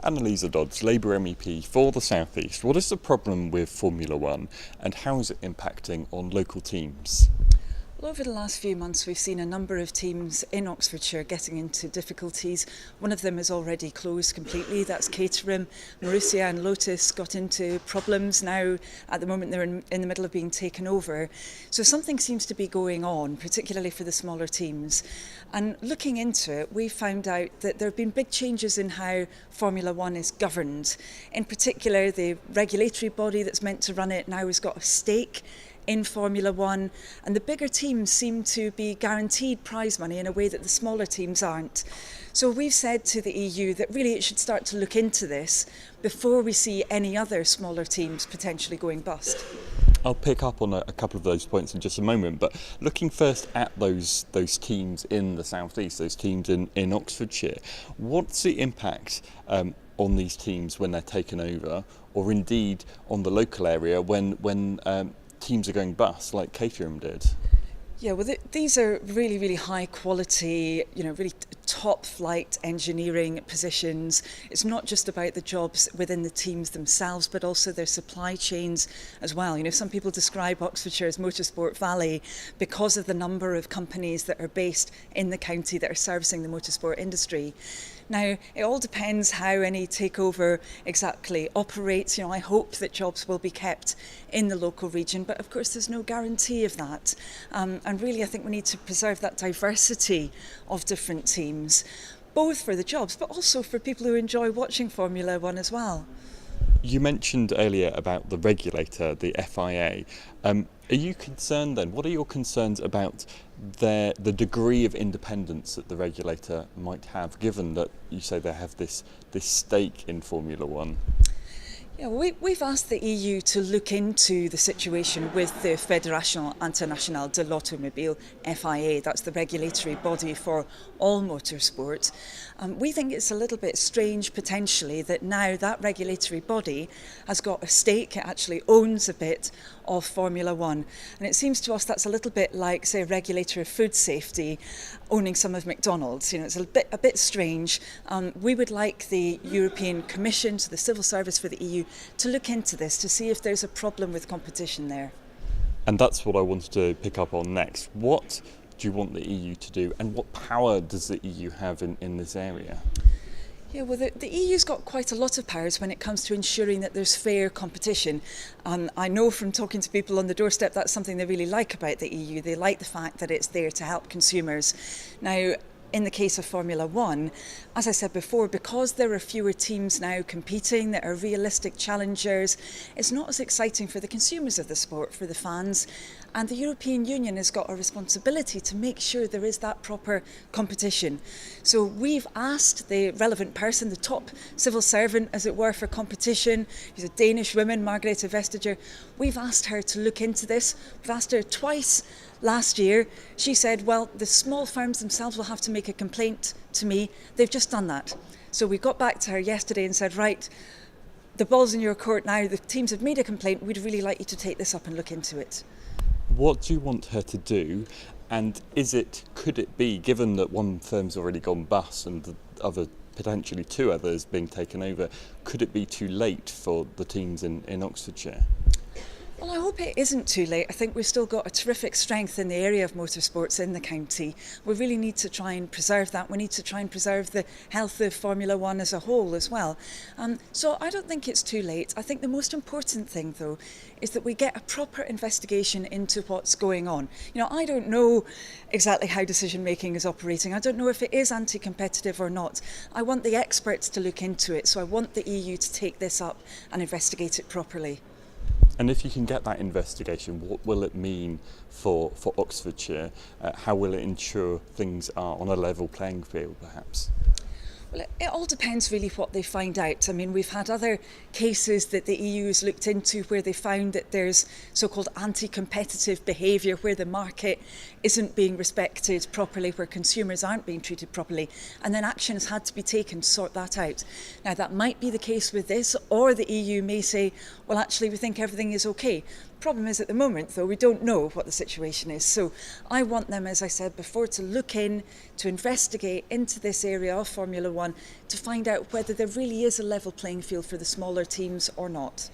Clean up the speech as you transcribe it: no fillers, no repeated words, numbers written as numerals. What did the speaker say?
Anneliese Dodds, Labour MEP for the South East. What is the problem with Formula One and how is it impacting on local teams? Well, over the last few months, we've seen a number of teams in Oxfordshire getting into difficulties. One of them has already closed completely. That's Caterham. Marussia and Lotus got into problems. Now, at the moment, they're in the middle of being taken over. So something seems to be going on, particularly for the smaller teams. And looking into it, we found out that there have been big changes in how Formula One is governed. In particular, the regulatory body that's meant to run it now has got a stake in Formula One, and the bigger teams seem to be guaranteed prize money in a way that the smaller teams aren't. So we've said to the EU that really it should start to look into this before we see any other smaller teams potentially going bust. I'll pick up on a couple of those points in just a moment, but looking first at those teams in the South East, those teams in Oxfordshire, what's the impact on these teams when they're taken over, or indeed on the local area when teams are going bust, like Caterham did? Yeah, well, these are really, really high quality, really top flight engineering positions. It's not just about the jobs within the teams themselves, but also their supply chains as well. Some people describe Oxfordshire as Motorsport Valley because of the number of companies that are based in the county that are servicing the motorsport industry. Now, it all depends how any takeover exactly operates. I hope that jobs will be kept in the local region, but of course there's no guarantee of that. And really, I think we need to preserve that diversity of different teams, both for the jobs, but also for people who enjoy watching Formula One as well. You mentioned earlier about the regulator, the FIA. Are you concerned then? What are your concerns about the degree of independence that the regulator might have, given that you say they have this stake in Formula One? Yeah, we've asked the EU to look into the situation with the Fédération Internationale de l'Automobile, FIA, that's the regulatory body for all motorsport. We think it's a little bit strange, potentially, that now that regulatory body has got a stake, it actually owns a bit of Formula One. And it seems to us that's a little bit like, say, a regulator of food safety owning some of McDonald's. It's a bit strange. We would like the European Commission, so the civil service for the EU, to look into this to see if there's a problem with competition there. And that's what I wanted to pick up on next. What do you want the EU to do, and what power does the EU have in this area? Yeah, well, the EU's got quite a lot of powers when it comes to ensuring that there's fair competition. I know from talking to people on the doorstep that's something they really like about the EU. They like the fact that it's there to help consumers. Now, in the case of Formula One, as I said before, because there are fewer teams now competing that are realistic challengers, it's not as exciting for the consumers of the sport, for the fans. And the European Union has got a responsibility to make sure there is that proper competition. So we've asked the relevant person, the top civil servant, as it were, for competition, she's a Danish woman, Margrethe Vestager, we've asked her to look into this. We've asked her twice last year. She said, well, the small firms themselves will have to make a complaint to me. They've just done that. So we got back to her yesterday and said, right, the ball's in your court now. The teams have made a complaint. We'd really like you to take this up and look into it. What do you want her to do, and could it be, given that one firm's already gone bust and the other, potentially two others being taken over, could it be too late for the teams in Oxfordshire? Well, I hope it isn't too late. I think we've still got a terrific strength in the area of motorsports in the county. We really need to try and preserve that. We need to try and preserve the health of Formula One as a whole as well. So I don't think it's too late. I think the most important thing, though, is that we get a proper investigation into what's going on. I don't know exactly how decision making is operating. I don't know if it is anti-competitive or not. I want the experts to look into it. So I want the EU to take this up and investigate it properly. And if you can get that investigation, what will it mean for Oxfordshire? How will it ensure things are on a level playing field, perhaps? Well, it all depends really what they find out. I mean, we've had other cases that the EU has looked into where they found that there's so-called anti-competitive behaviour, where the market isn't being respected properly, where consumers aren't being treated properly, and then action has had to be taken to sort that out. Now, that might be the case with this, or the EU may say, well, actually, we think everything is okay. Problem is, at the moment, though, we don't know what the situation is. So I want them, as I said before, to look in, to investigate into this area of Formula One, to find out whether there really is a level playing field for the smaller teams or not.